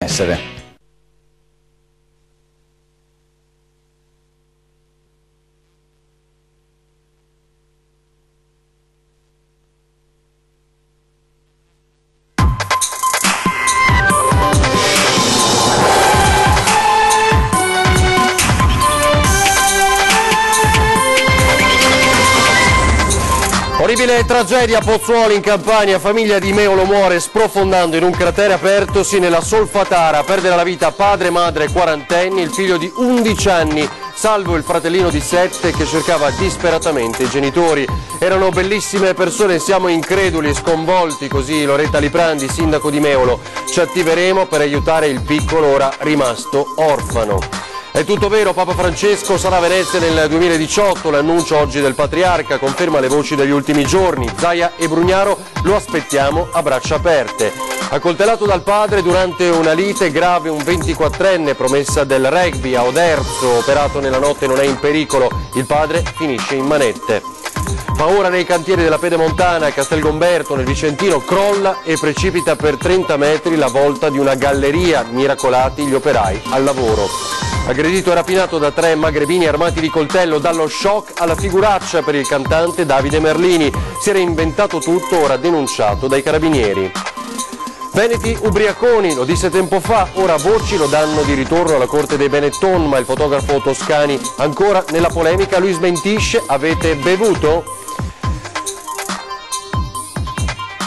essere. Orribile tragedia a Pozzuoli in Campania, famiglia di Meolo muore sprofondando in un cratere apertosi nella Solfatara, perdere la vita padre, madre, quarantenni, il figlio di 11 anni, salvo il fratellino di 7 che cercava disperatamente i genitori. Erano bellissime persone, siamo increduli e sconvolti, così Loretta Liprandi, sindaco di Meolo. Ci attiveremo per aiutare il piccolo ora rimasto orfano. È tutto vero, Papa Francesco sarà a Venezia nel 2018, l'annuncio oggi del Patriarca conferma le voci degli ultimi giorni. Zaia e Brugnaro lo aspettiamo a braccia aperte. Accoltellato dal padre durante una lite grave un 24enne, promessa del rugby a Oderzo, operato nella notte non è in pericolo, il padre finisce in manette. Ma ora nei cantieri della Pedemontana a Castelgomberto, nel Vicentino, crolla e precipita per 30 metri la volta di una galleria, miracolati gli operai al lavoro. Aggredito e rapinato da 3 magrebini armati di coltello, dallo shock alla figuraccia per il cantante Davide Merlini. Si era inventato tutto, ora denunciato dai carabinieri. Veneti ubriaconi, lo disse tempo fa, ora voci lo danno di ritorno alla corte dei Benetton, ma il fotografo Toscani ancora nella polemica, lui smentisce, avete bevuto?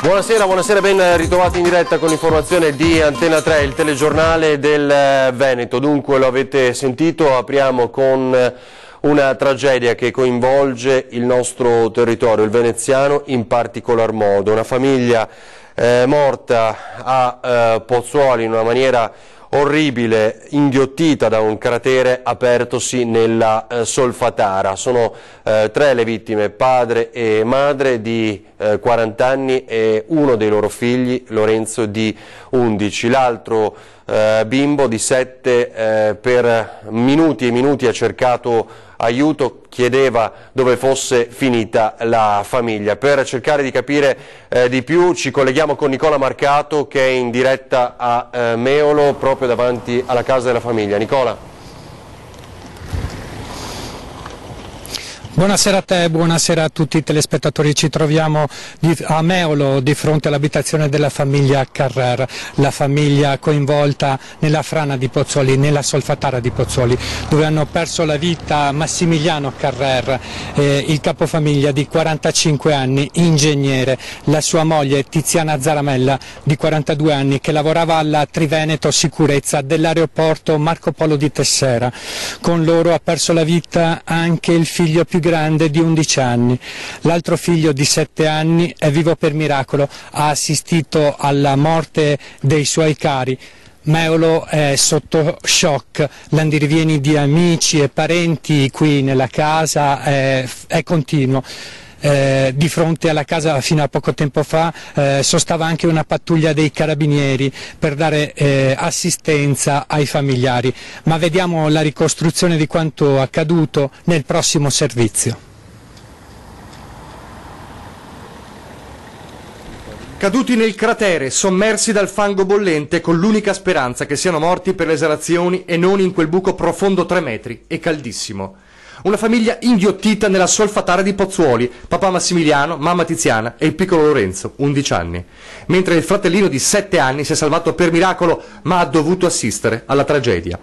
Buonasera, buonasera, ben ritrovati in diretta con l'informazione di Antena 3, il telegiornale del Veneto. Dunque lo avete sentito, apriamo con una tragedia che coinvolge il nostro territorio, il veneziano in particolar modo. Una famiglia morta a Pozzuoli in una maniera orribile, inghiottita da un cratere apertosi nella Solfatara. Sono 3 le vittime, padre e madre di 40 anni e uno dei loro figli, Lorenzo, di 11. L'altro bimbo di 7 per minuti e minuti ha cercato aiuto, chiedeva dove fosse finita la famiglia. Per cercare di capire di più ci colleghiamo con Nicola Marcato che è in diretta a Meolo, proprio davanti alla casa della famiglia. Nicola. Buonasera a te, buonasera a tutti i telespettatori. Ci troviamo a Meolo di fronte all'abitazione della famiglia Carrer, la famiglia coinvolta nella frana di Pozzuoli, nella Solfatara di Pozzuoli, dove hanno perso la vita Massimiliano Carrer, il capofamiglia di 45 anni, ingegnere, la sua moglie Tiziana Zaramella di 42 anni che lavorava alla Triveneto Sicurezza dell'aeroporto Marco Polo di Tessera. Con loro ha perso la vita anche il figlio più grande di 11 anni. L'altro figlio di 7 anni è vivo per miracolo, ha assistito alla morte dei suoi cari. Meolo è sotto shock, l'andirivieni di amici e parenti qui nella casa è continuo. Di fronte alla casa fino a poco tempo fa sostava anche una pattuglia dei carabinieri per dare assistenza ai familiari, ma vediamo la ricostruzione di quanto accaduto nel prossimo servizio. Caduti nel cratere, sommersi dal fango bollente con l'unica speranza che siano morti per le esalazioni e non in quel buco profondo 3 metri e caldissimo. Una famiglia inghiottita nella Solfatara di Pozzuoli, papà Massimiliano, mamma Tiziana e il piccolo Lorenzo, 11 anni. Mentre il fratellino di 7 anni si è salvato per miracolo, ma ha dovuto assistere alla tragedia.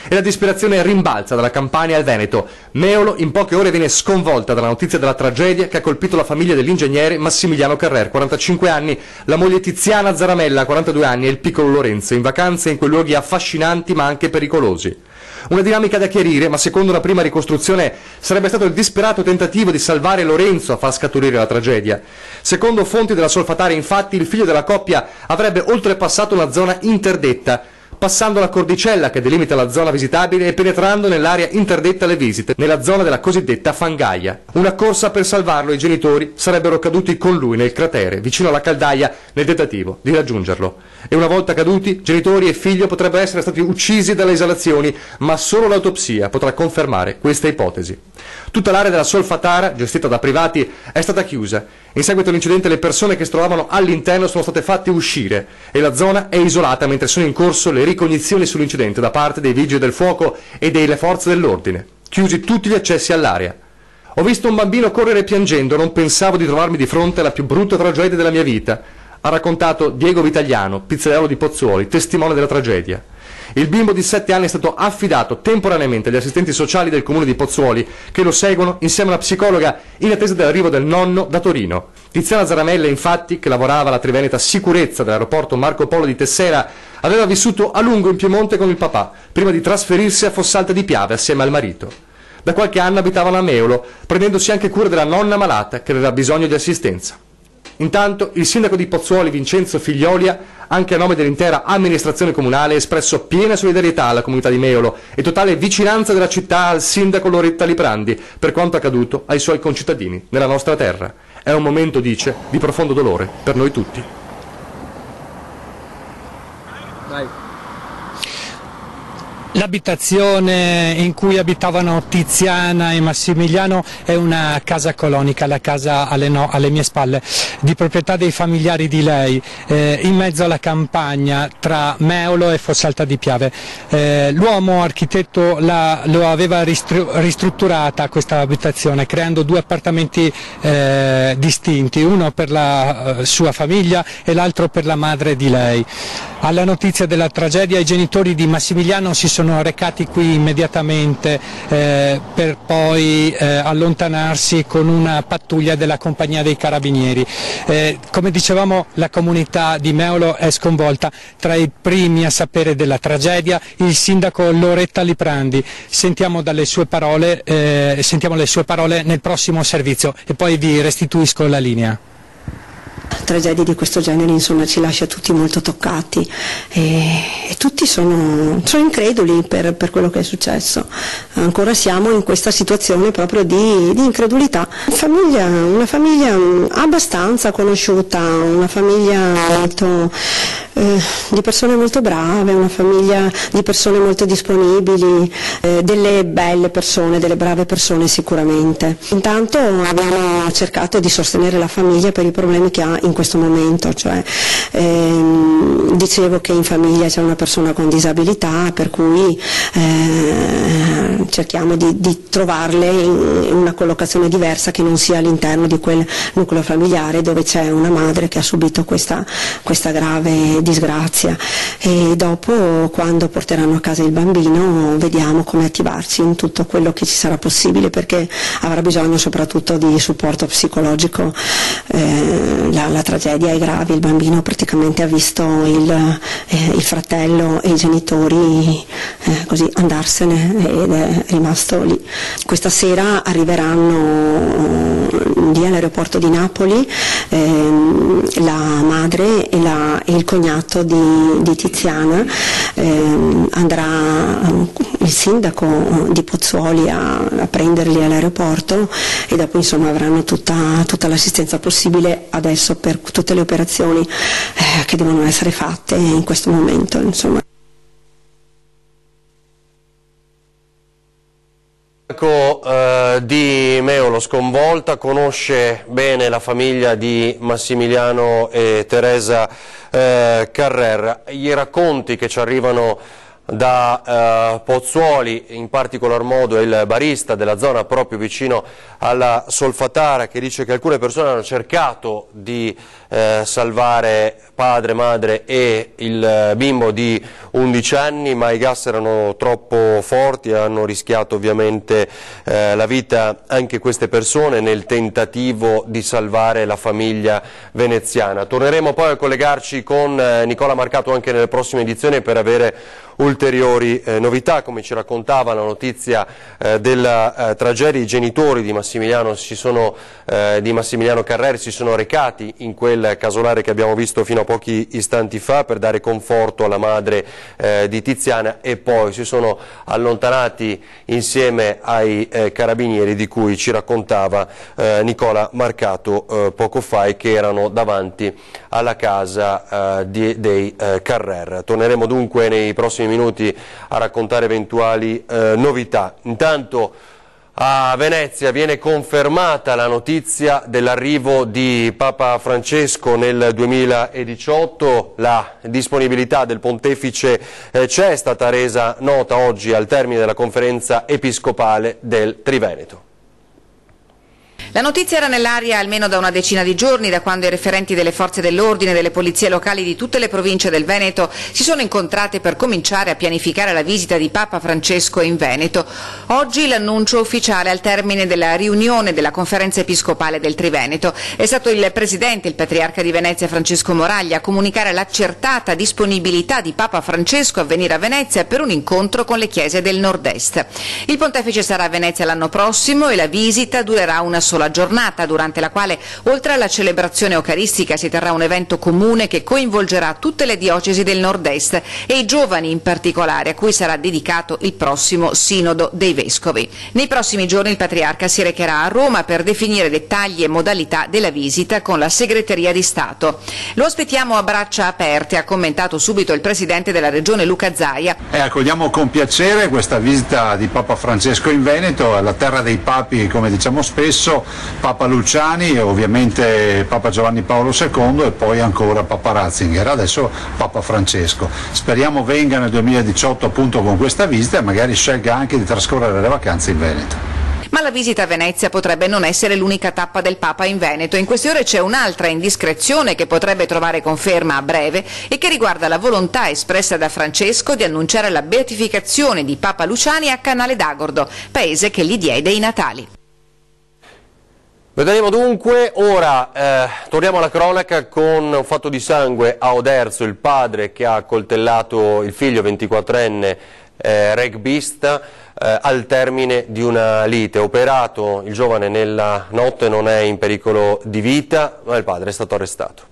E la disperazione rimbalza dalla Campania al Veneto. Meolo in poche ore viene sconvolta dalla notizia della tragedia che ha colpito la famiglia dell'ingegnere Massimiliano Carrer, 45 anni, la moglie Tiziana Zaramella, 42 anni e il piccolo Lorenzo, in vacanze in quei luoghi affascinanti ma anche pericolosi. Una dinamica da chiarire, ma secondo una prima ricostruzione sarebbe stato il disperato tentativo di salvare Lorenzo a far scaturire la tragedia. Secondo fonti della Solfatara, infatti, il figlio della coppia avrebbe oltrepassato una zona interdetta, passando la cordicella che delimita la zona visitabile e penetrando nell'area interdetta alle visite, nella zona della cosiddetta fangaia. Una corsa per salvarlo, i genitori sarebbero caduti con lui nel cratere, vicino alla caldaia, nel tentativo di raggiungerlo. E una volta caduti, genitori e figlio potrebbero essere stati uccisi dalle esalazioni, ma solo l'autopsia potrà confermare questa ipotesi. Tutta l'area della Solfatara, gestita da privati, è stata chiusa. In seguito all'incidente le persone che si trovavano all'interno sono state fatte uscire e la zona è isolata mentre sono in corso le ricognizioni sull'incidente da parte dei vigili del fuoco e delle forze dell'ordine. Chiusi tutti gli accessi all'area. Ho visto un bambino correre piangendo, non pensavo di trovarmi di fronte alla più brutta tragedia della mia vita, ha raccontato Diego Vitagliano, pizzaiolo di Pozzuoli, testimone della tragedia. Il bimbo di 7 anni è stato affidato temporaneamente agli assistenti sociali del comune di Pozzuoli, che lo seguono insieme alla psicologa in attesa dell'arrivo del nonno da Torino. Tiziana Zaramella, infatti, che lavorava alla Triveneta Sicurezza dell'aeroporto Marco Polo di Tessera, aveva vissuto a lungo in Piemonte con il papà, prima di trasferirsi a Fossalta di Piave assieme al marito. Da qualche anno abitavano a Meolo, prendendosi anche cura della nonna malata che aveva bisogno di assistenza. Intanto il sindaco di Pozzuoli, Vincenzo Figliolia, anche a nome dell'intera amministrazione comunale, ha espresso piena solidarietà alla comunità di Meolo e totale vicinanza della città al sindaco Loretta Liprandi per quanto accaduto ai suoi concittadini nella nostra terra. È un momento, dice, di profondo dolore per noi tutti. Vai. L'abitazione in cui abitavano Tiziana e Massimiliano è una casa colonica, la casa alle mie spalle, di proprietà dei familiari di lei, in mezzo alla campagna tra Meolo e Fossalta di Piave. L'uomo architetto lo aveva ristrutturata questa abitazione, creando 2 appartamenti distinti, uno per la sua famiglia e l'altro per la madre di lei. Alla notizia della tragedia i genitori di Massimiliano si sono recati qui immediatamente per poi allontanarsi con una pattuglia della compagnia dei carabinieri. Come dicevamo, la comunità di Meolo è sconvolta. Tra i primi a sapere della tragedia il sindaco Loretta Liprandi. Sentiamo le sue parole nel prossimo servizio e poi vi restituisco la linea. Tragedie di questo genere, insomma, ci lascia tutti molto toccati e tutti sono increduli per quello che è successo. Ancora siamo in questa situazione proprio di incredulità. Una famiglia abbastanza conosciuta, una famiglia di persone molto brave, una famiglia di persone molto disponibili, delle belle persone, delle brave persone sicuramente. Intanto abbiamo cercato di sostenere la famiglia per i problemi che ha in questo momento, cioè dicevo che in famiglia c'è una persona con disabilità, per cui cerchiamo di trovarle in una collocazione diversa che non sia all'interno di quel nucleo familiare dove c'è una madre che ha subito questa grave disgrazia, e dopo, quando porteranno a casa il bambino, vediamo come attivarci in tutto quello che ci sarà possibile, perché avrà bisogno soprattutto di supporto psicologico. La tragedia è grave, il bambino praticamente ha visto il fratello e i genitori così andarsene ed è rimasto lì. Questa sera arriveranno lì all'aeroporto di Napoli la madre e il cognato di Tiziana, andrà il sindaco di Pozzuoli a prenderli all'aeroporto e dopo, insomma, avranno tutta l'assistenza possibile adesso per tutte le operazioni che devono essere fatte in questo momento, insomma. Di Meolo sconvolta, conosce bene la famiglia di Massimiliano e Teresa Carrer. I racconti che ci arrivano da Pozzuoli, in particolar modo il barista della zona proprio vicino alla Solfatara, che dice che alcune persone hanno cercato di salvare padre, madre e il bimbo di 11 anni, ma i gas erano troppo forti e hanno rischiato ovviamente la vita anche queste persone nel tentativo di salvare la famiglia veneziana. Torneremo poi a collegarci con Nicola Marcato anche nelle prossime edizioni per avere ulteriori novità. Come ci raccontava la notizia della tragedia, i genitori di Massimiliano Carrer si sono recati in quel casolare che abbiamo visto fino a pochi istanti fa per dare conforto alla madre di Tiziana, e poi si sono allontanati insieme ai carabinieri di cui ci raccontava Nicola Marcato poco fa e che erano davanti alla casa dei Carrer. Torneremo dunque nei prossimi minuti a raccontare eventuali novità. Intanto A Venezia viene confermata la notizia dell'arrivo di Papa Francesco nel 2018, la disponibilità del pontefice c'è, è stata resa nota oggi al termine della conferenza episcopale del Triveneto. La notizia era nell'aria almeno da una decina di giorni, da quando i referenti delle forze dell'ordine e delle polizie locali di tutte le province del Veneto si sono incontrate per cominciare a pianificare la visita di Papa Francesco in Veneto. Oggi l'annuncio ufficiale al termine della riunione della conferenza episcopale del Triveneto. È stato il presidente, il patriarca di Venezia Francesco Moraglia, a comunicare l'accertata disponibilità di Papa Francesco a venire a Venezia per un incontro con le chiese del nord-est. Il pontefice sarà a Venezia l'anno prossimo e la visita durerà una sola giornata, durante la quale oltre alla celebrazione eucaristica si terrà un evento comune che coinvolgerà tutte le diocesi del nord-est e i giovani in particolare, a cui sarà dedicato il prossimo Sinodo dei Vescovi. Nei prossimi giorni il patriarca si recherà a Roma per definire dettagli e modalità della visita con la Segreteria di Stato. Lo aspettiamo a braccia aperte, ha commentato subito il presidente della regione Luca Zaia. Accogliamo con piacere questa visita di Papa Francesco in Veneto, la terra dei papi, come diciamo spesso, Papa Luciani e ovviamente Papa Giovanni Paolo II e poi ancora Papa Ratzinger, adesso Papa Francesco. Speriamo venga nel 2018 appunto con questa visita e magari scelga anche di trascorrere le vacanze in Veneto. Ma la visita a Venezia potrebbe non essere l'unica tappa del Papa in Veneto. In queste ore c'è un'altra indiscrezione che potrebbe trovare conferma a breve e che riguarda la volontà espressa da Francesco di annunciare la beatificazione di Papa Luciani a Canale d'Agordo, paese che gli diede i natali. Vedremo dunque, ora torniamo alla cronaca con un fatto di sangue a Oderzo, il padre che ha accoltellato il figlio 24enne rugbista al termine di una lite. Operato il giovane nella notte, non è in pericolo di vita, ma il padre è stato arrestato.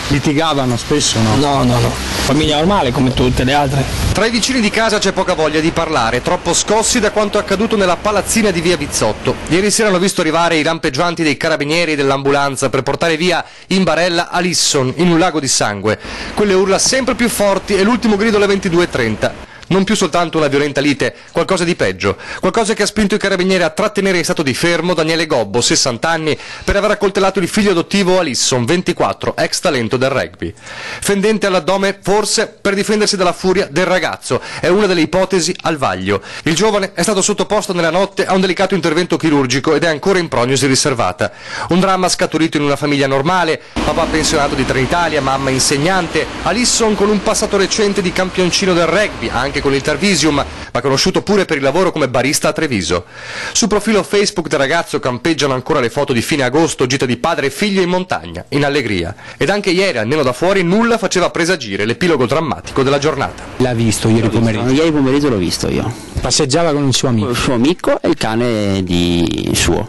Litigavano spesso, no? No. Famiglia normale come tutte le altre. Tra i vicini di casa c'è poca voglia di parlare, troppo scossi da quanto accaduto nella palazzina di via Vizzotto. Ieri sera hanno visto arrivare i lampeggianti dei carabinieri e dell'ambulanza per portare via in barella Alisson in un lago di sangue. Quelle urla sempre più forti e l'ultimo grido alle 22:30. Non più soltanto una violenta lite, qualcosa di peggio, qualcosa che ha spinto i carabinieri a trattenere in stato di fermo Daniele Gobbo, 60 anni, per aver accoltellato il figlio adottivo Alisson, 24, ex talento del rugby. Fendente all'addome, forse per difendersi dalla furia del ragazzo, è una delle ipotesi al vaglio. Il giovane è stato sottoposto nella notte a un delicato intervento chirurgico ed è ancora in prognosi riservata. Un dramma scaturito in una famiglia normale, papà pensionato di Trenitalia, mamma insegnante, Alisson con un passato recente di campioncino del rugby, anche con il Tarvisium, ma conosciuto pure per il lavoro come barista a Treviso. Sul profilo Facebook del ragazzo campeggiano ancora le foto di fine agosto, gita di padre e figlio in montagna, in allegria. Ed anche ieri, almeno da fuori, nulla faceva presagire l'epilogo drammatico della giornata. L'ha visto ieri pomeriggio? Ieri pomeriggio l'ho visto io. Passeggiava con il suo amico? Con il suo amico e il cane di suo.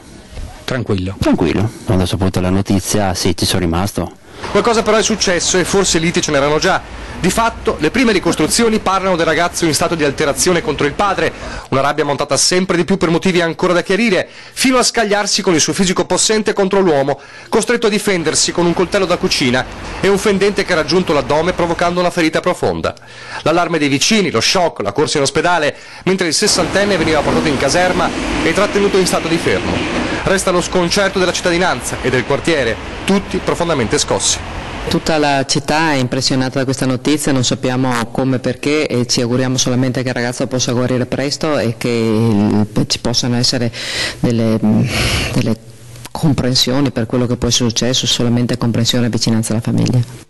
Tranquillo? Tranquillo. Quando ho saputo la notizia, sì, ci sono rimasto. Qualcosa però è successo e forse liti ce n'erano già. Di fatto, le prime ricostruzioni parlano del ragazzo in stato di alterazione contro il padre, una rabbia montata sempre di più per motivi ancora da chiarire, fino a scagliarsi con il suo fisico possente contro l'uomo, costretto a difendersi con un coltello da cucina e un fendente che ha raggiunto l'addome provocando una ferita profonda. L'allarme dei vicini, lo shock, la corsa in ospedale, mentre il sessantenne veniva portato in caserma e trattenuto in stato di fermo. Resta lo sconcerto della cittadinanza e del quartiere, tutti profondamente scossi. Tutta la città è impressionata da questa notizia, non sappiamo come e perché e ci auguriamo solamente che il ragazzo possa guarire presto e che ci possano essere delle comprensioni per quello che poi è successo, solamente comprensione e vicinanza alla famiglia.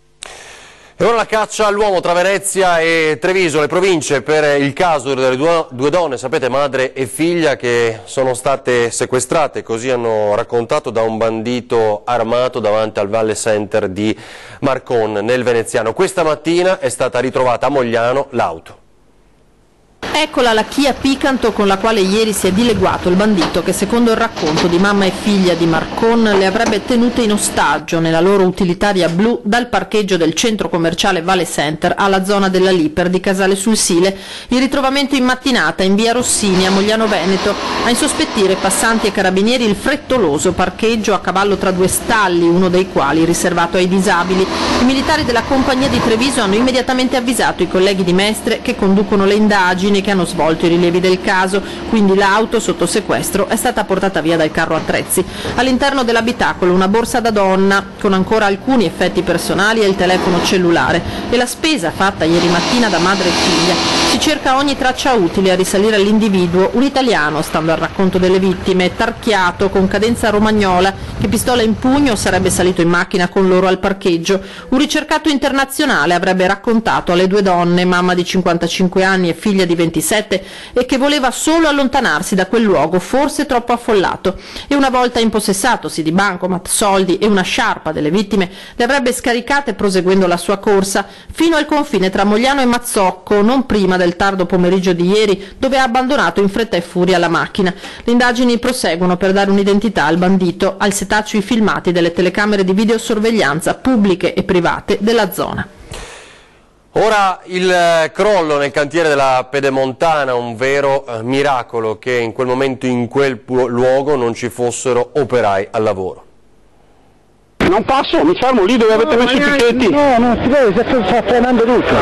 E ora la caccia all'uomo tra Venezia e Treviso, le province, per il caso delle due donne, sapete, madre e figlia, che sono state sequestrate, così hanno raccontato, da un bandito armato davanti al Valle Center di Marcon, nel veneziano. Questa mattina è stata ritrovata a Mogliano l'auto. Eccola la Kia Picanto con la quale ieri si è dileguato il bandito che, secondo il racconto di mamma e figlia di Marcon, le avrebbe tenute in ostaggio nella loro utilitaria blu dal parcheggio del centro commerciale Vale Center alla zona della Liper di Casale sul Sile. Il ritrovamento in mattinata in via Rossini a Mogliano Veneto, a insospettire passanti e carabinieri il frettoloso parcheggio a cavallo tra due stalli, uno dei quali riservato ai disabili. I militari della compagnia di Treviso hanno immediatamente avvisato i colleghi di Mestre che conducono le indagini, che hanno svolto i rilievi del caso, quindi l'auto sotto sequestro è stata portata via dal carro attrezzi. All'interno dell'abitacolo una borsa da donna con ancora alcuni effetti personali e il telefono cellulare, e la spesa fatta ieri mattina da madre e figlia. Si cerca ogni traccia utile a risalire all'individuo, un italiano, stando al racconto delle vittime, tarchiato con cadenza romagnola, che pistola in pugno sarebbe salito in macchina con loro al parcheggio. Un ricercato internazionale avrebbe raccontato alle due donne, mamma di 55 anni e figlia di 27, e che voleva solo allontanarsi da quel luogo, forse troppo affollato, e una volta impossessatosi di bancomat, soldi e una sciarpa delle vittime, le avrebbe scaricate proseguendo la sua corsa fino al confine tra Mogliano e Mazzocco, non prima del tardo pomeriggio di ieri, dove ha abbandonato in fretta e furia la macchina. Le indagini proseguono per dare un'identità al bandito, al setaccio i filmati delle telecamere di videosorveglianza pubbliche e private della zona. Ora il crollo nel cantiere della Pedemontana, un vero miracolo che in quel momento in quel luogo non ci fossero operai al lavoro. Non passo, mi fermo lì dove avete messo i picchetti. No, non si vede, si sta frenando tutto.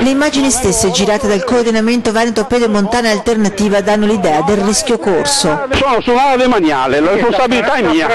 Le immagini stesse girate dal coordinamento Veneto Pedemontana Alternativa danno l'idea del rischio corso. Sono su un'area demaniale, la responsabilità è mia.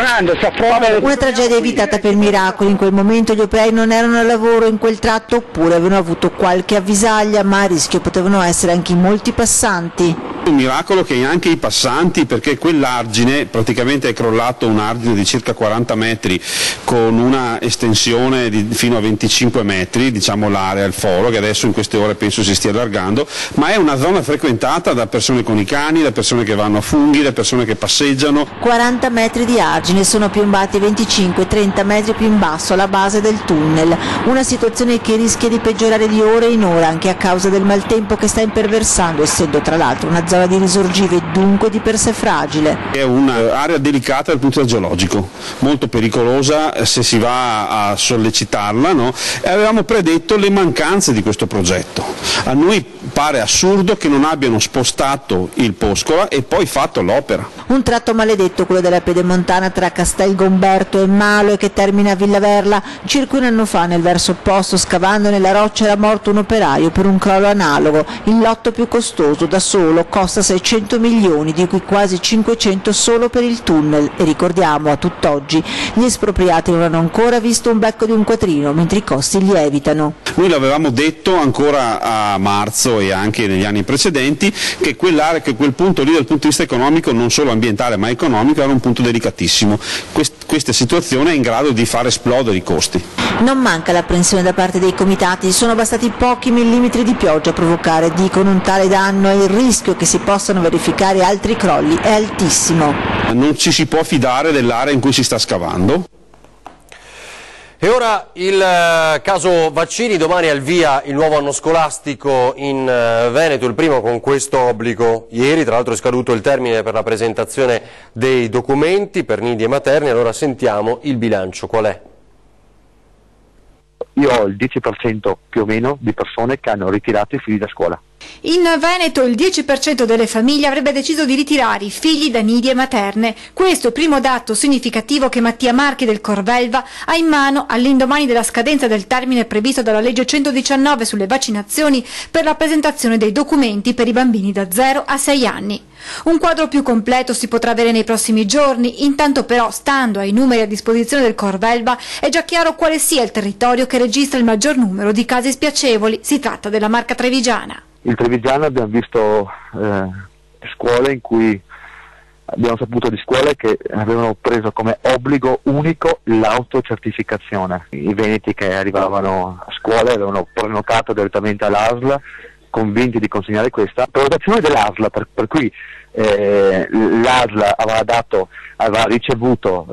Una tragedia evitata per miracolo. In quel momento gli operai non erano al lavoro in quel tratto, oppure avevano avuto qualche avvisaglia, ma a rischio potevano essere anche molti passanti. Un miracolo che anche i passanti, perché quell'argine praticamente è crollato, un argine di circa 40 metri con una estensione di fino a 25 metri, diciamo l'area, il foro, che adesso in queste ore penso si stia allargando, ma è una zona frequentata da persone con i cani, da persone che vanno a funghi, da persone che passeggiano. 40 metri di argine sono piombati 25-30 metri più in basso alla base del tunnel, una situazione che rischia di peggiorare di ora in ora anche a causa del maltempo che sta imperversando, essendo tra l'altro una zona di risorgive e dunque di per sé fragile. È un'area delicata dal punto geologico, molto pericolosa se si va a sollecitarla, no? E avevamo predetto le mancanze di questo progetto. A noi pare assurdo che non abbiano spostato il Poscola e poi fatto l'opera. Un tratto maledetto quello della Pedemontana tra Castel Gomberto e Malo, e che termina a Villaverla. Circa un anno fa nel verso opposto, scavando nella roccia, era morto un operaio per un crollo analogo. Il lotto più costoso da solo costa 600 milioni, di cui quasi 500 solo per il tunnel, e ricordiamo a tutt'oggi gli espropriati non hanno ancora visto un becco di un quattrino, mentre i costi lievitano. Noi l'avevamo detto ancora a marzo e anche negli anni precedenti che quell'area, che quel punto lì dal punto di vista economico, non solo ambientale ma economico, era un punto delicatissimo. Questa situazione è in grado di far esplodere i costi. Non manca l'apprensione da parte dei comitati, sono bastati pochi millimetri di pioggia a provocare, dicono, un tale danno, e il rischio che si possano verificare altri crolli è altissimo. Non ci si può fidare dell'area in cui si sta scavando. E ora il caso vaccini, domani al via il nuovo anno scolastico in Veneto, il primo con questo obbligo. Ieri tra l'altro è scaduto il termine per la presentazione dei documenti per nidi e materni, allora sentiamo il bilancio, qual è? Io ho il 10% più o meno di persone che hanno ritirato i figli da scuola. In Veneto il 10% delle famiglie avrebbe deciso di ritirare i figli da nidi e materne. Questo è il primo dato significativo che Mattia Marchi del Corvelva ha in mano all'indomani della scadenza del termine previsto dalla legge 119 sulle vaccinazioni per la presentazione dei documenti per i bambini da 0 a 6 anni. Un quadro più completo si potrà avere nei prossimi giorni, intanto però, stando ai numeri a disposizione del Corvelva, è già chiaro quale sia il territorio che registra il maggior numero di casi spiacevoli. Si tratta della Marca Trevigiana. In Trevigiano abbiamo visto scuole in cui abbiamo saputo di scuole che avevano preso come obbligo unico l'autocertificazione. I veneti che arrivavano a scuola avevano prenotato direttamente all'ASL, convinti di consegnare questa prenotazione dell'ASL, per cui l'ASL aveva ricevuto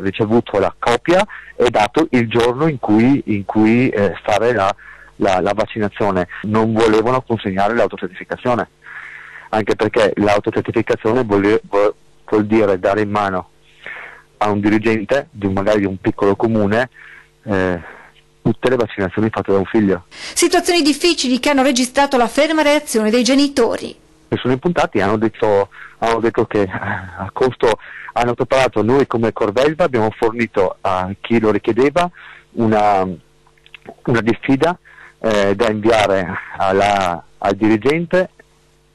la copia e dato il giorno in cui fare la vaccinazione. Non volevano consegnare l'autocertificazione, anche perché l'autocertificazione vuol dire dare in mano a un dirigente magari di un piccolo comune tutte le vaccinazioni fatte da un figlio. Situazioni difficili che hanno registrato la ferma reazione dei genitori. E sono impuntati, hanno detto che a costo hanno preparato, noi come Corvelva abbiamo fornito a chi lo richiedeva una diffida da inviare al dirigente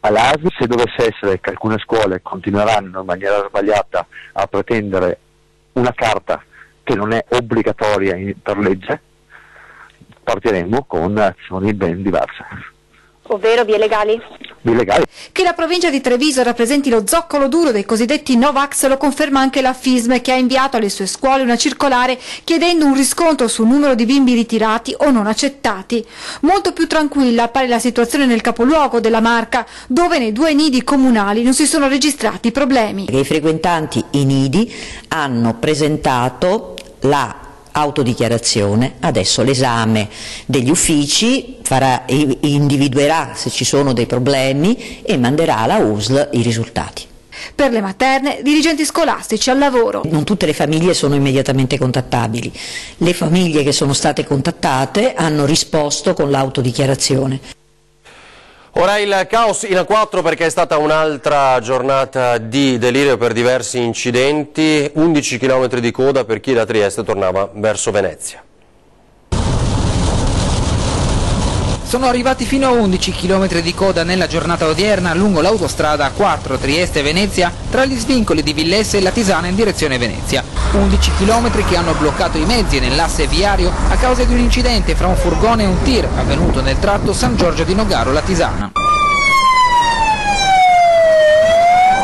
all'ASL. Se dovesse essere che alcune scuole continueranno in maniera sbagliata a pretendere una carta che non è obbligatoria per legge, partiremo con azioni ben diverse. Ovvero vie legali? Vie legali. Che la provincia di Treviso rappresenti lo zoccolo duro dei cosiddetti Novax lo conferma anche la FISM, che ha inviato alle sue scuole una circolare chiedendo un riscontro sul numero di bimbi ritirati o non accettati. Molto più tranquilla appare la situazione nel capoluogo della Marca, dove nei 2 nidi comunali non si sono registrati problemi. I frequentanti i nidi hanno presentato la autodichiarazione, adesso l'esame degli uffici individuerà se ci sono dei problemi e manderà alla USL i risultati. Per le materne, dirigenti scolastici al lavoro. Non tutte le famiglie sono immediatamente contattabili. Le famiglie che sono state contattate hanno risposto con l'autodichiarazione. Ora il caos in A4 perché è stata un'altra giornata di delirio per diversi incidenti, 11 km di coda per chi da Trieste tornava verso Venezia. Sono arrivati fino a 11 km di coda nella giornata odierna lungo l'autostrada A4 Trieste-Venezia tra gli svincoli di Villesse e Latisana in direzione Venezia. 11 km che hanno bloccato i mezzi nell'asse viario a causa di un incidente fra un furgone e un tir avvenuto nel tratto San Giorgio di Nogaro-Latisana.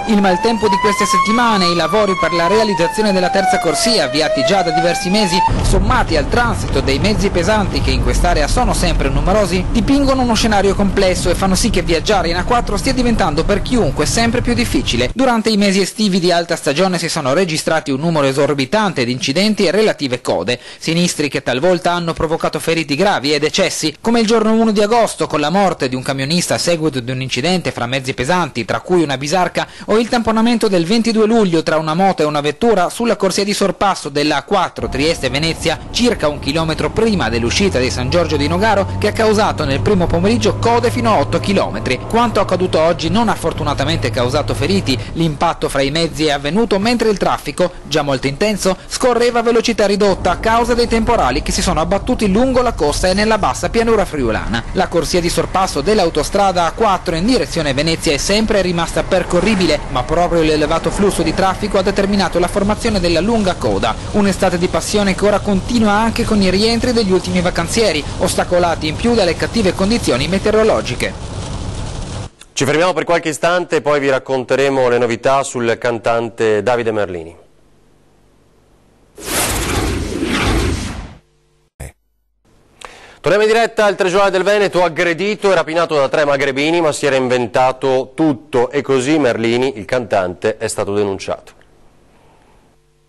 Il maltempo di queste settimane e i lavori per la realizzazione della terza corsia, avviati già da diversi mesi, sommati al transito dei mezzi pesanti che in quest'area sono sempre numerosi, dipingono uno scenario complesso e fanno sì che viaggiare in A4 stia diventando per chiunque sempre più difficile. Durante i mesi estivi di alta stagione si sono registrati un numero esorbitante di incidenti e relative code, sinistri che talvolta hanno provocato feriti gravi e decessi, come il giorno 1 di agosto con la morte di un camionista a seguito di un incidente fra mezzi pesanti, tra cui una bisarca, o il tamponamento del 22 luglio tra una moto e una vettura sulla corsia di sorpasso della A4 Trieste-Venezia circa 1 chilometro prima dell'uscita di San Giorgio di Nogaro, che ha causato nel primo pomeriggio code fino a 8 chilometri. Quanto accaduto oggi non ha fortunatamente causato feriti, l'impatto fra i mezzi è avvenuto mentre il traffico, già molto intenso, scorreva a velocità ridotta a causa dei temporali che si sono abbattuti lungo la costa e nella bassa pianura friulana. La corsia di sorpasso dell'autostrada A4 in direzione Venezia è sempre rimasta percorribile, ma proprio l'elevato flusso di traffico ha determinato la formazione della lunga coda. Un'estate di passione che ora continua anche con i rientri degli ultimi vacanzieri, ostacolati in più dalle cattive condizioni meteorologiche. Ci fermiamo per qualche istante e poi vi racconteremo le novità sul cantante Davide Merlini. Torniamo in diretta. Il Tregiornale del Veneto, aggredito e rapinato da 3 magrebini, ma si era inventato tutto e così Merlini, il cantante, è stato denunciato.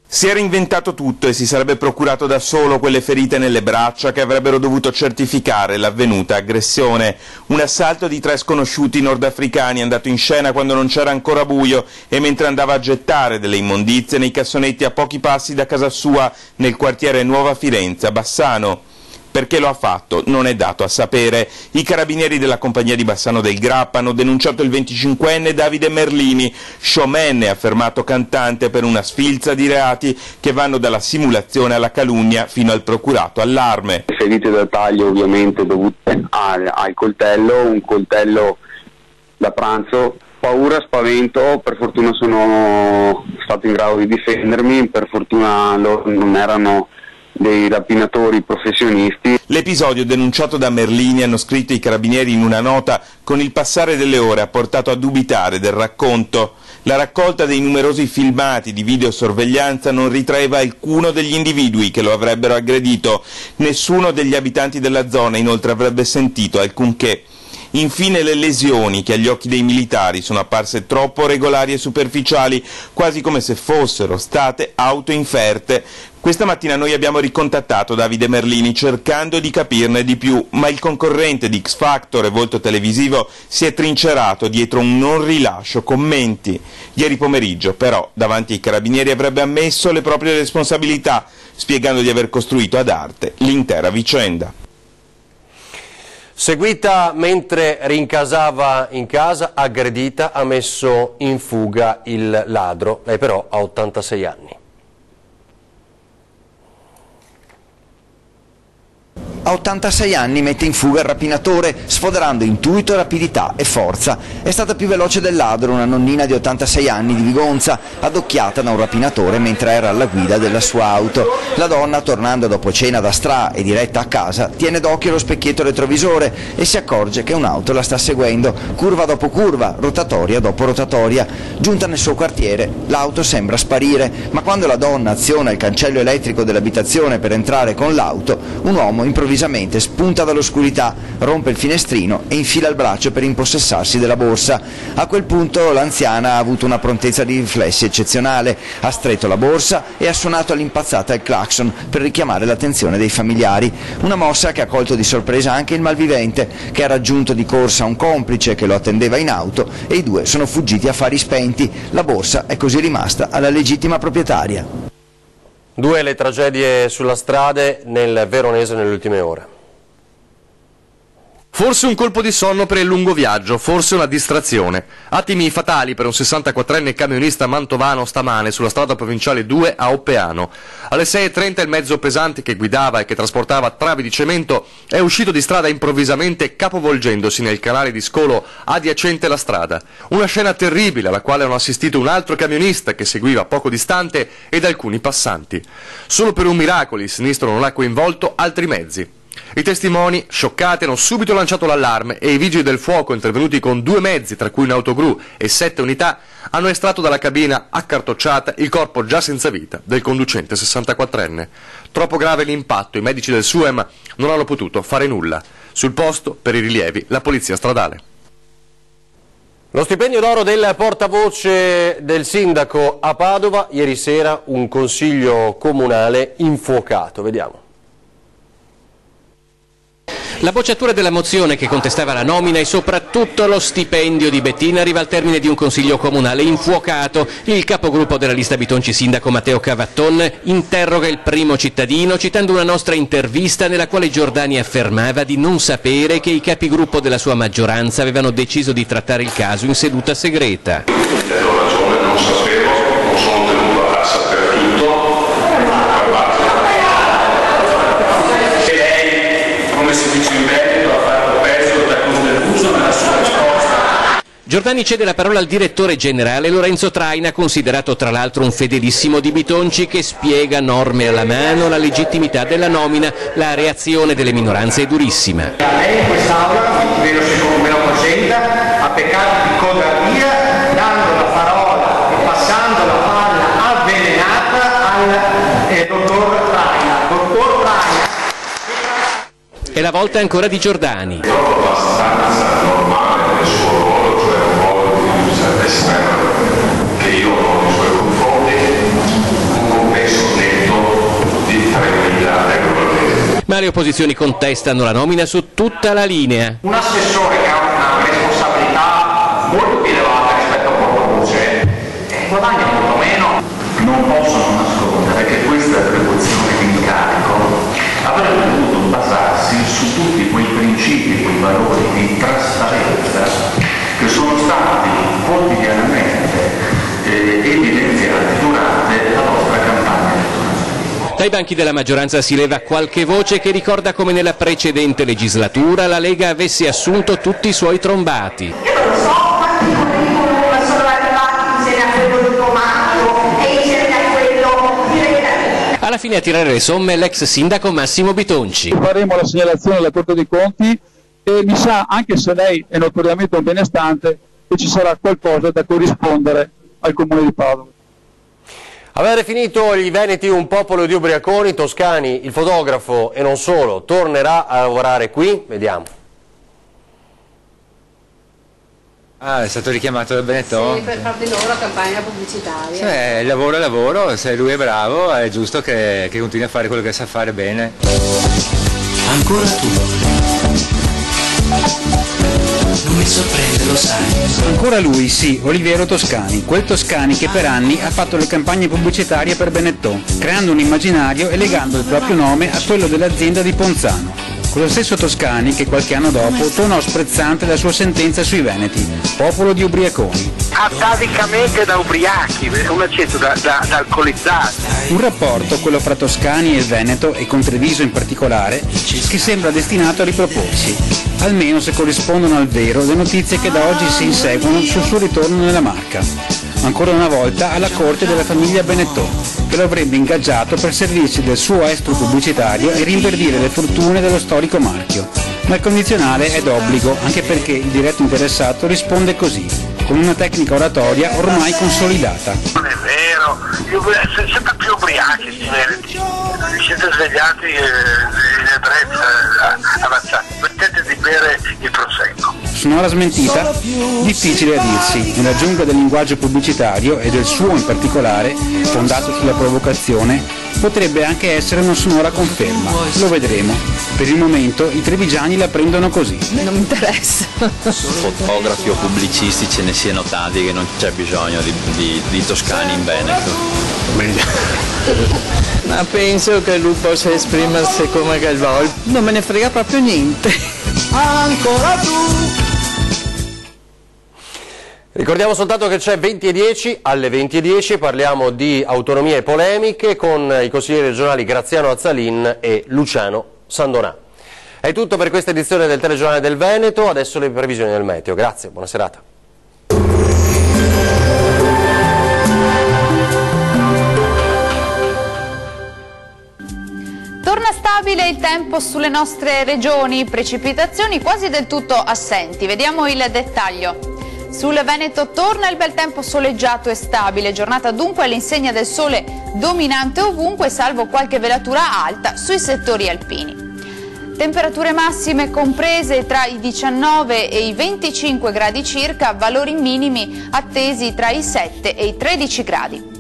Si era inventato tutto e si sarebbe procurato da solo quelle ferite nelle braccia che avrebbero dovuto certificare l'avvenuta aggressione. Un assalto di 3 sconosciuti nordafricani andato in scena quando non c'era ancora buio e mentre andava a gettare delle immondizie nei cassonetti a pochi passi da casa sua nel quartiere Nuova Firenze a Bassano. Perché lo ha fatto non è dato a sapere. I carabinieri della compagnia di Bassano del Grappa hanno denunciato il 25enne Davide Merlini, showman e affermato cantante, per una sfilza di reati che vanno dalla simulazione alla calunnia fino al procurato allarme. Ferite da taglio ovviamente dovute al coltello, un coltello da pranzo. Paura, spavento, per fortuna sono stato in grado di difendermi, per fortuna loro non erano dei rapinatori professionisti. L'episodio denunciato da Merlini, hanno scritto i carabinieri in una nota, con il passare delle ore ha portato a dubitare del racconto. La raccolta dei numerosi filmati di videosorveglianza non ritraeva alcuno degli individui che lo avrebbero aggredito. Nessuno degli abitanti della zona inoltre avrebbe sentito alcunché. Infine le lesioni, che agli occhi dei militari sono apparse troppo regolari e superficiali, quasi come se fossero state autoinferte. Questa mattina noi abbiamo ricontattato Davide Merlini cercando di capirne di più, ma il concorrente di X Factor e volto televisivo si è trincerato dietro un non rilascio commenti. Ieri pomeriggio, però, davanti ai carabinieri avrebbe ammesso le proprie responsabilità, spiegando di aver costruito ad arte l'intera vicenda. Seguita mentre rincasava in casa, aggredita, ha messo in fuga il ladro, lei però ha 86 anni. A 86 anni mette in fuga il rapinatore, sfoderando intuito, rapidità e forza. È stata più veloce del ladro, una nonnina di 86 anni di Vigonza, addocchiata da un rapinatore mentre era alla guida della sua auto. La donna, tornando dopo cena da Stra e diretta a casa, tiene d'occhio lo specchietto retrovisore e si accorge che un'auto la sta seguendo, curva dopo curva, rotatoria dopo rotatoria. Giunta nel suo quartiere, l'auto sembra sparire, ma quando la donna aziona il cancello elettrico dell'abitazione per entrare con l'auto, un uomo improvvisamente spunta dall'oscurità, rompe il finestrino e infila il braccio per impossessarsi della borsa. A quel punto l'anziana ha avuto una prontezza di riflessi eccezionale, ha stretto la borsa e ha suonato all'impazzata il clacson per richiamare l'attenzione dei familiari. Una mossa che ha colto di sorpresa anche il malvivente, che ha raggiunto di corsa un complice che lo attendeva in auto e i due sono fuggiti a fari spenti. La borsa è così rimasta alla legittima proprietaria. 2 le tragedie sulla strada nel Veronese nelle ultime ore. Forse un colpo di sonno per il lungo viaggio, forse una distrazione. Attimi fatali per un 64enne camionista mantovano stamane sulla strada provinciale 2 a Oppeano. Alle 6:30 il mezzo pesante che guidava e che trasportava travi di cemento è uscito di strada improvvisamente capovolgendosi nel canale di scolo adiacente alla strada. Una scena terribile alla quale hanno assistito un altro camionista che seguiva poco distante ed alcuni passanti. Solo per un miracolo il sinistro non ha coinvolto altri mezzi. I testimoni, scioccati, hanno subito lanciato l'allarme e i vigili del fuoco, intervenuti con 2 mezzi, tra cui un autogru e 7 unità, hanno estratto dalla cabina accartocciata il corpo già senza vita del conducente 64enne. Troppo grave l'impatto, i medici del SUEM non hanno potuto fare nulla. Sul posto, per i rilievi, la polizia stradale. Lo stipendio d'oro del portavoce del sindaco a Padova, ieri sera un consiglio comunale infuocato. Vediamo. La bocciatura della mozione che contestava la nomina e soprattutto lo stipendio di Bettina arriva al termine di un consiglio comunale infuocato. Il capogruppo della lista Bitonci sindaco Matteo Cavatton interroga il primo cittadino citando una nostra intervista nella quale Giordani affermava di non sapere che i capigruppo della sua maggioranza avevano deciso di trattare il caso in seduta segreta. Non sapevo, non sono tenuto a sapere tutto. Come si dice in Veneto, ha fatto pezzo da contenuto nella sua risposta. Giordani cede la parola al direttore generale Lorenzo Traina, considerato tra l'altro un fedelissimo di Bitonci, che spiega norme alla mano la legittimità della nomina. La reazione delle minoranze è durissima. Lei in quest'Aula, vedo se come lo presenta, ha peccato di codardia dando la parola e passando la palla avvelenata al dottor Traina. Dottor Traina. E la volta ancora di Giordani. Trovo abbastanza normale nel suo ruolo, cioè un ruolo di usanza estrema che io ho nei suoi confronti, un compenso netto di 3.000 euro. Ma le opposizioni contestano la nomina su tutta la linea. Un assessore che ha una responsabilità molto più elevata rispetto a un portavoce guadagna molto meno. Non posso nascondere che questa attribuzione di incarico avrebbe dovuto basarsi su tutti quei principi, quei valori di trasparenza che sono stati quotidianamente evidenziati durante la nostra campagna elettorale. Dai banchi della maggioranza si leva qualche voce che ricorda come nella precedente legislatura la Lega avesse assunto tutti i suoi trombati. Io non lo so quanti curriculum sono arrivati insieme a quello di comando e insieme a quello di Lega. Alla fine a tirare le somme l'ex sindaco Massimo Bitonci. Faremo la segnalazione alla Corte dei Conti e mi sa, anche se lei è notoriamente un benestante, che ci sarà qualcosa da corrispondere al Comune di Padova. Avere finito i veneti un popolo di ubriaconi, Toscani, il fotografo e non solo, tornerà a lavorare qui? Vediamo. Ah, è stato richiamato da Benetton? Sì, per far di loro campagna pubblicitaria. Lavoro è lavoro, se lui è bravo è giusto che continui a fare quello che sa fare bene. Ancora tu. Non mi sorprende, lo sai. Ancora lui, sì, Oliviero Toscani, quel Toscani che per anni ha fatto le campagne pubblicitarie per Benetton, creando un immaginario e legando il proprio nome a quello dell'azienda di Ponzano. Quello stesso Toscani che qualche anno dopo tornò sprezzante la sua sentenza sui veneti, popolo di ubriaconi. Atavicamente da ubriachi, un accento da alcolizzati. Un rapporto, quello fra Toscani e il Veneto, e con Treviso in particolare, che sembra destinato a riproporsi, almeno se corrispondono al vero le notizie che da oggi si inseguono sul suo ritorno nella Marca. Ancora una volta alla corte della famiglia Benetton, che lo avrebbe ingaggiato per servirsi del suo estro pubblicitario e rinverdire le fortune dello storico marchio. Ma il condizionale è d'obbligo, anche perché il diretto interessato risponde così, con una tecnica oratoria ormai consolidata. Non è vero, siete sempre più ubriachi sti veneti, siete svegliati in ebbrezza avanzati, mettete di bere il prosecco. Sonora smentita? Difficile a dirsi. Nella giungla del linguaggio pubblicitario, e del suo in particolare, fondato sulla provocazione, potrebbe anche essere una sonora conferma. Lo vedremo. Per il momento i trevigiani la prendono così. Non mi interessa. Fotografi o pubblicisti ce ne siano tanti che non c'è bisogno di toscani in Veneto. Ma penso che lui possa esprimersi come Galvol. Non me ne frega proprio niente. Ancora tu. Ricordiamo soltanto che c'è 20:10, alle 20:10 parliamo di autonomie e polemiche con i consiglieri regionali Graziano Azzalin e Luciano Sandonà. È tutto per questa edizione del Telegiornale del Veneto, adesso le previsioni del meteo. Grazie, buona serata. Torna stabile il tempo sulle nostre regioni, precipitazioni quasi del tutto assenti. Vediamo il dettaglio. Sul Veneto torna il bel tempo soleggiato e stabile, giornata dunque all'insegna del sole dominante ovunque, salvo qualche velatura alta sui settori alpini. Temperature massime comprese tra i 19 e i 25 gradi circa, valori minimi attesi tra i 7 e i 13 gradi.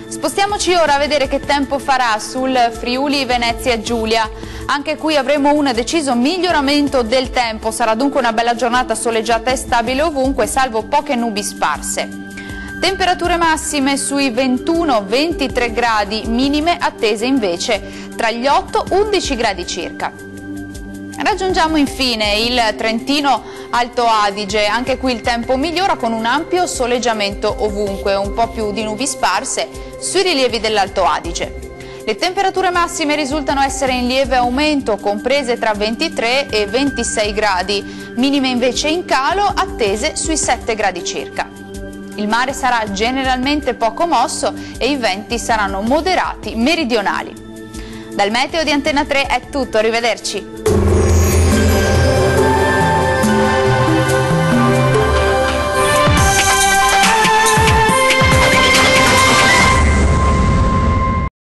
Spostiamoci ora a vedere che tempo farà sul Friuli Venezia Giulia. Anche qui avremo un deciso miglioramento del tempo, sarà dunque una bella giornata soleggiata e stabile ovunque, salvo poche nubi sparse. Temperature massime sui 21-23 gradi, minime attese invece tra gli 8-11 gradi circa. Raggiungiamo infine il Trentino Alto Adige, anche qui il tempo migliora con un ampio soleggiamento ovunque, un po' più di nubi sparse sui rilievi dell'Alto Adige. Le temperature massime risultano essere in lieve aumento, comprese tra 23 e 26 gradi, minime invece in calo, attese sui 7 gradi circa. Il mare sarà generalmente poco mosso e i venti saranno moderati meridionali. Dal meteo di Antena 3 è tutto, arrivederci.